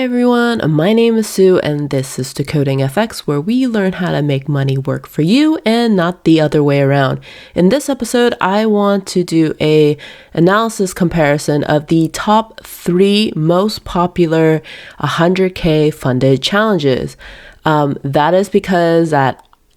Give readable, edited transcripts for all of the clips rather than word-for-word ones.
Hi everyone, my name is Sue and this is Decoding FX, where we learn how to make money work for you and not the other way around. In this episode, I want to do a analysis comparison of the top 3 most popular 100K funded challenges. That is because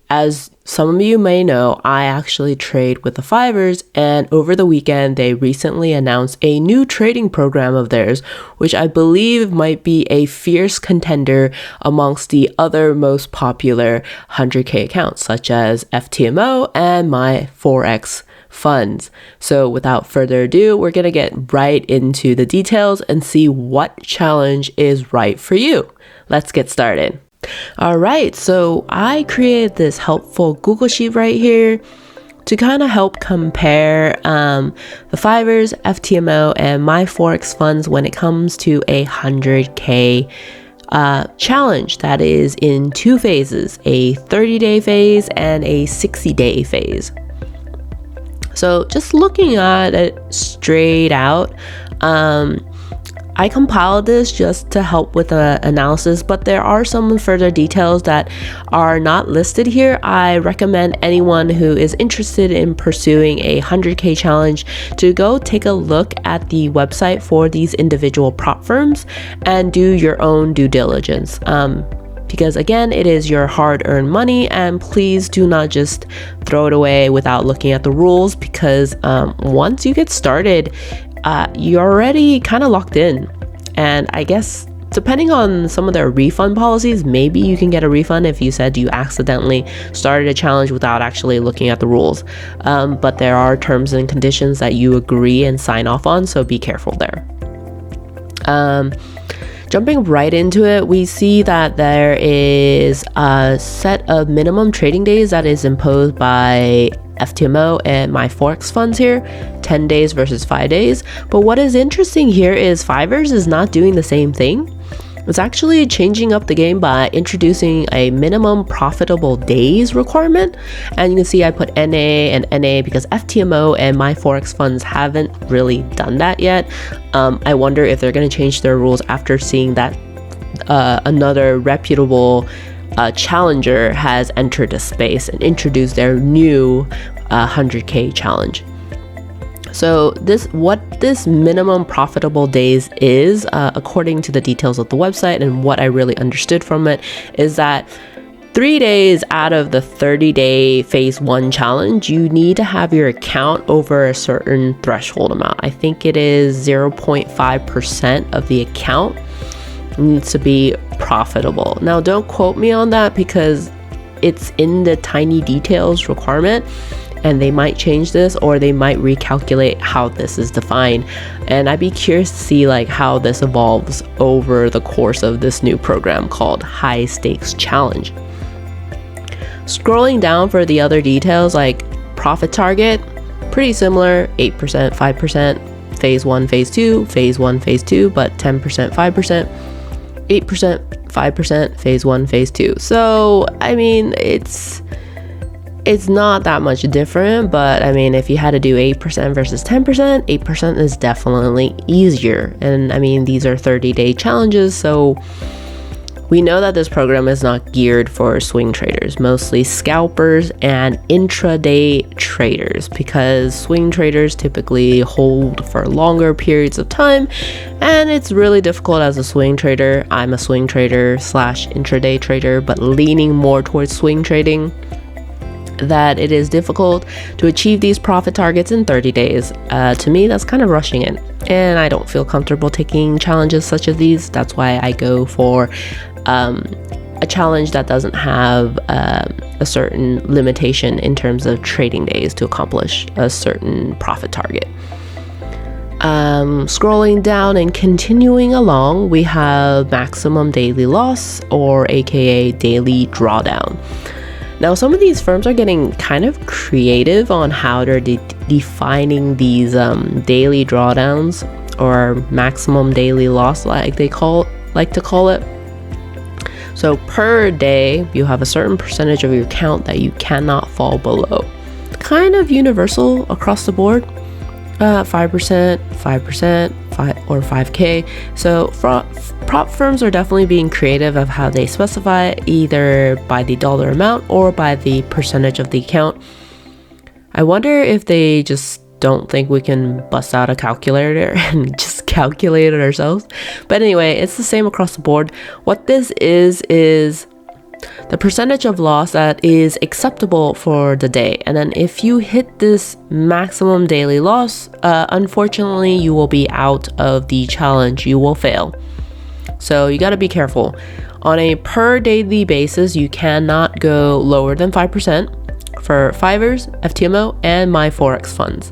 as some of you may know, I actually trade with the Fivers, and over the weekend, they recently announced a new trading program of theirs, which I believe might be a fierce contender amongst the other most popular 100K accounts, such as FTMO and MyForexFunds. So without further ado, we're going to get right into the details and see what challenge is right for you. Let's get started. All right, so I created this helpful Google Sheet right here to kind of help compare the Fivers, FTMO, and MyForexFunds when it comes to a 100K challenge that is in 2 phases, a 30-day phase and a 60-day phase. So just looking at it straight out, I compiled this just to help with the analysis, but there are some further details that are not listed here. I recommend anyone who is interested in pursuing a 100K challenge to go take a look at the website for these individual prop firms and do your own due diligence. Because again, it is your hard-earned money, and please do not just throw it away without looking at the rules, because once you get started, you're already kind of locked in. And I guess depending on some of their refund policies, maybe you can get a refund if you said you accidentally started a challenge without actually looking at the rules. But there are terms and conditions that you agree and sign off on, so be careful there. Jumping right into it, we see that there is a set of minimum trading days that is imposed by FTMO and MyForexFunds here, 10 days versus 5 days. But what is interesting here is Fivers is not doing the same thing. It's actually changing up the game by introducing a minimum profitable days requirement. And you can see I put NA and NA because FTMO and MyForexFunds haven't really done that yet. I wonder if they're going to change their rules after seeing that another reputable challenger has entered the space and introduced their new 100K challenge. So what this minimum profitable days is, according to the details of the website and what I really understood from it, is that 3 days out of the 30-day phase 1 challenge, you need to have your account over a certain threshold amount. I think it is 0.5% of the account needs to be profitable. Now, don't quote me on that because it's in the tiny details requirement, and they might change this or they might recalculate how this is defined. And I'd be curious to see how this evolves over the course of this new program called High Stakes Challenge. Scrolling down for the other details, like profit target, pretty similar, 8%, 5%, phase 1, phase 2, phase 1, phase 2, but 10%, 5%, 8%, 5%, phase 1, phase 2. So, I mean, it's not that much different, but I mean, if you had to do 8% versus 10%, 8% is definitely easier. And I mean, these are 30-day challenges, so we know that this program is not geared for swing traders, mostly scalpers and intraday traders, because swing traders typically hold for longer periods of time, and it's really difficult as a swing trader. I'm a swing trader / intraday trader, but leaning more towards swing trading, that it is difficult to achieve these profit targets in 30 days. To me, that's kind of rushing it, and I don't feel comfortable taking challenges such as these. That's why I go for a challenge that doesn't have a certain limitation in terms of trading days to accomplish a certain profit target. Scrolling down and continuing along, we have maximum daily loss, or aka daily drawdown. Now, some of these firms are getting kind of creative on how they're defining these daily drawdowns, or maximum daily loss, like to call it. So per day, you have a certain percentage of your account that you cannot fall below. Kind of universal across the board. 5%, 5%, 5K. So prop firms are definitely being creative of how they specify, either by the dollar amount or by the percentage of the account. I wonder if they just don't think we can bust out a calculator and just calculate it ourselves. But anyway, it's the same across the board. What this is the percentage of loss that is acceptable for the day. And then if you hit this maximum daily loss, unfortunately, you will be out of the challenge. You will fail. So you got to be careful. On a per daily basis, you cannot go lower than 5% for Fivers, FTMO, and MyForexFunds,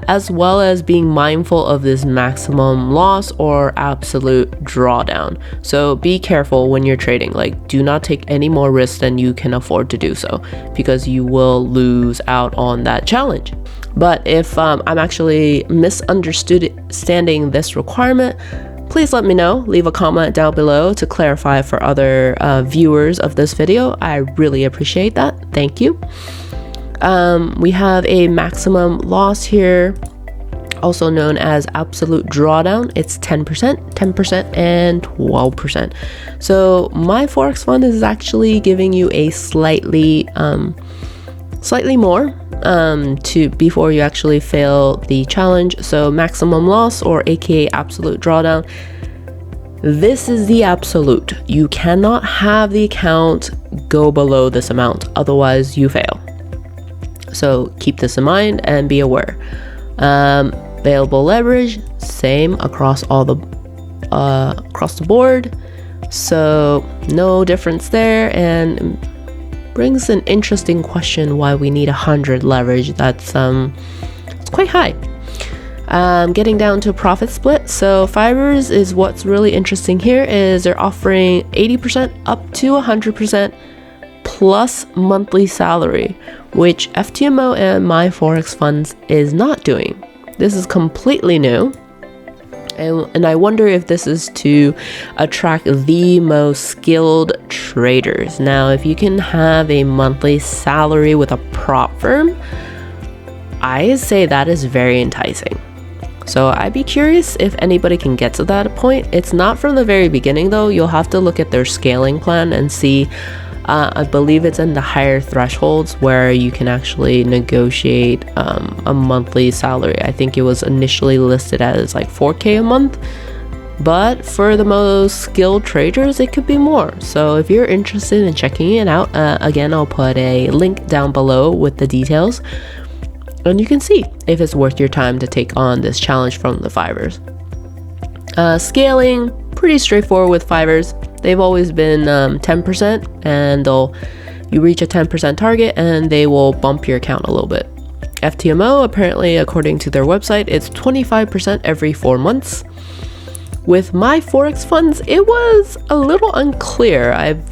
as well as being mindful of this maximum loss or absolute drawdown. So be careful when you're trading. Like, do not take any more risks than you can afford to do so, because you will lose out on that challenge. But if I'm actually misunderstanding this requirement, please let me know. Leave a comment down below to clarify for other viewers of this video. I really appreciate that. Thank you. We have a maximum loss here, also known as absolute drawdown. It's 10%, 10%, and 12%. So MyForexFund is actually giving you a slightly more to before you actually fail the challenge. So maximum loss, or aka absolute drawdown, this is the absolute. You cannot have the account go below this amount, otherwise you fail. So keep this in mind and be aware. Available leverage, same across across the board. So no difference there, and brings an interesting question why we need 100 leverage. That's it's quite high. Getting down to profit split. So Fivers is what's really interesting here, is they're offering 80% up to 100% plus monthly salary, which FTMO and MyForexFunds is not doing. This is completely new. And I wonder if this is to attract the most skilled traders. Now, if you can have a monthly salary with a prop firm, I say that is very enticing. So I'd be curious if anybody can get to that point. It's not from the very beginning though. You'll have to look at their scaling plan and see. I believe it's in the higher thresholds where you can actually negotiate a monthly salary. I think it was initially listed as like 4K a month, but for the most skilled traders, it could be more. So if you're interested in checking it out, again, I'll put a link down below with the details, and you can see if it's worth your time to take on this challenge from the Fivers. Scaling, pretty straightforward with Fivers. They've always been 10%, and you reach a 10% target and they will bump your account a little bit. FTMO, apparently, according to their website, it's 25% every 4 months. With MyForexFunds, it was a little unclear. I've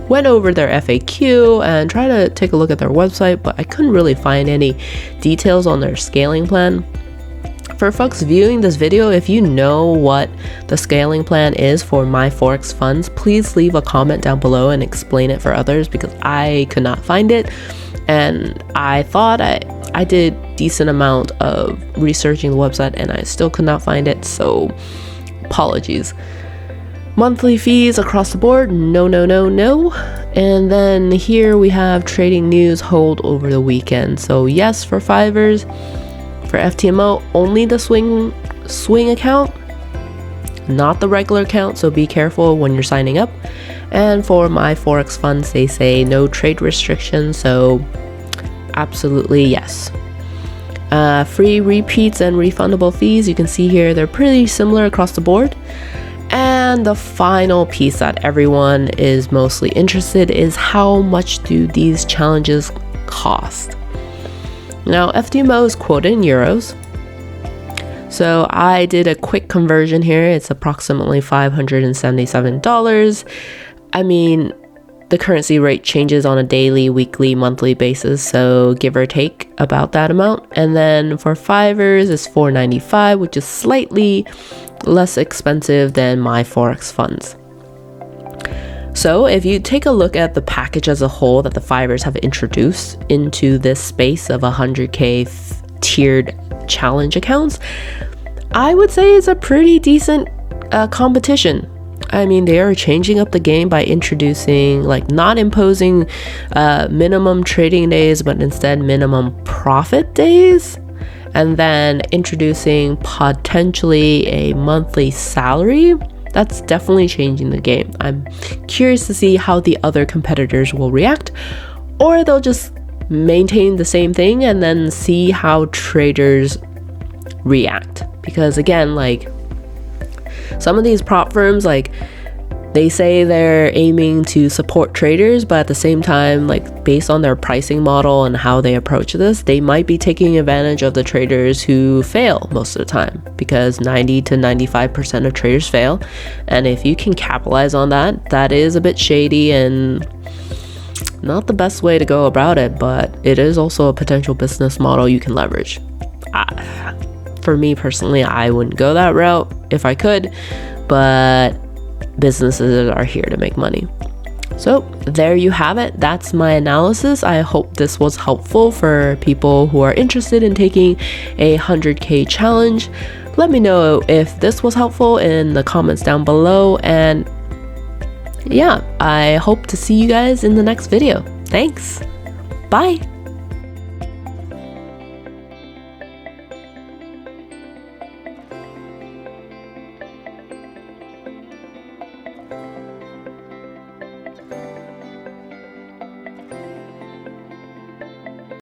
went over their FAQ and tried to take a look at their website, but I couldn't really find any details on their scaling plan. For folks viewing this video, if you know what the scaling plan is for MyForexFunds, please leave a comment down below and explain it for others, because I could not find it. And I thought I did decent amount of researching the website and I still could not find it, so apologies. Monthly fees across the board, no. And then here we have trading news hold over the weekend. So yes, for Fivers. For FTMO, only the swing account, not the regular account, so be careful when you're signing up. And for MyForexFunds, they say no trade restrictions, so absolutely yes. Free repeats and refundable fees, you can see here they're pretty similar across the board. And the final piece that everyone is mostly interested is how much do these challenges cost? Now, FTMO is quoted in euros. So I did a quick conversion here. It's approximately $577. I mean, the currency rate changes on a daily, weekly, monthly basis, so give or take about that amount. And then for Fivers, it's $495, which is slightly less expensive than MyForexFunds. So if you take a look at the package as a whole that the Fivers have introduced into this space of 100K tiered challenge accounts, I would say it's a pretty decent competition. I mean, they are changing up the game by introducing, like, not imposing minimum trading days, but instead minimum profit days. And then introducing potentially a monthly salary. That's definitely changing the game. I'm curious to see how the other competitors will react, or they'll just maintain the same thing and then see how traders react. Because again, like, some of these prop firms, like, they say they're aiming to support traders, but at the same time, like, based on their pricing model and how they approach this, they might be taking advantage of the traders who fail most of the time, because 90 to 95% of traders fail. And if you can capitalize on that, that is a bit shady and not the best way to go about it, but it is also a potential business model you can leverage. For me personally, I wouldn't go that route if I could, but businesses are here to make money. So there you have it. That's my analysis. I hope this was helpful for people who are interested in taking a 100K challenge. Let me know if this was helpful in the comments down below. And yeah, I hope to see you guys in the next video. Thanks. Bye.